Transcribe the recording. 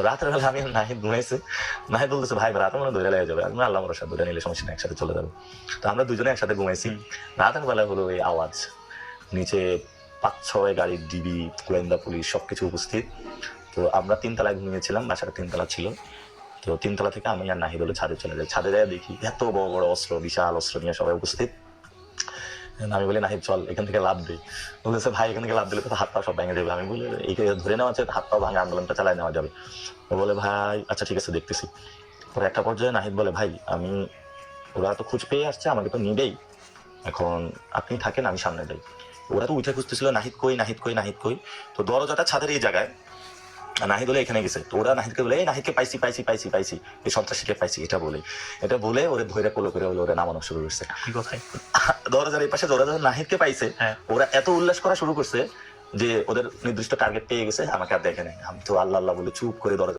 রাতের বেলা আমি নাহিদ ঘুমাইছি, নাহিদ বলতেছে ভাই রাতে মনে ধরে লেগে যাবে। আমি আল্লাহ ভরসা ধরে নিলে সমস্যা নেই, একসাথে চলে যাবে। তো আমরা দুজনে একসাথে ঘুমাইছি। রাতের বেলা হলো এই আওয়াজ, নিচে 5-6 গাড়ির ডিবি, গোয়েন্দা পুলিশ সবকিছু উপস্থিত। তো আমরা 3 তলায় ঘুমিয়েছিলাম, বাসাটা 3 তলা ছিল। তো 3 তলা থেকে আমি আর নাহিদ হলো ছাদে চলে যাই। ছাদে যায় দেখি এত বড় বড় অস্ত্র, বিশাল অস্ত্র নিয়ে সবাই উপস্থিত। আমি বলি নাহিদ চল এখান থেকে লাভ দিই। বলেছে ভাই এখান থেকে লাভ দিলে তো হাত পা সব ভেঙে যাবে। আমি বলি এই ধরে নেওয়া আছে, হাত পা ভাঙে আন্দোলনটা চালাই নেওয়া যাবে। ও বলে ভাই আচ্ছা ঠিক আছে দেখতেছি। পরে একটা পর্যায়ে নাহিদ বলে ভাই আমি, ওরা তো খোঁজ পেয়ে আসছে, আমাকে তো নিবেই, এখন আপনি থাকেন আমি সামনে যাই। ওরা তো উঠে খুঁজতেছিল নাহিদ কই নাহিদ কই নাহিদ কই। তো দরজাটা ছাদের এই জায়গায়, নাহিদ বলে এখানে গেছে। তো ওরা নাহিদকে বলে এই নাহিদকে পাইছি পাইছি পাইছি পাইছি, এই সন্ত্রাসীকে পাইছি, এটা বলে ওরে ধৈর্য কোলো করে ওরে নামানো শুরু করছে। কোথায় দরজার এই পাশে দরজা নাহিদকে পাইছে, ওরা এত উল্লাস করা শুরু করছে যে ওদের নির্দিষ্ট টার্গেট পেয়ে গেছে, আমাকে আর দেখে নাই। আমি তো আল্লাহ আল্লাহ বলে চুপ করে দরজা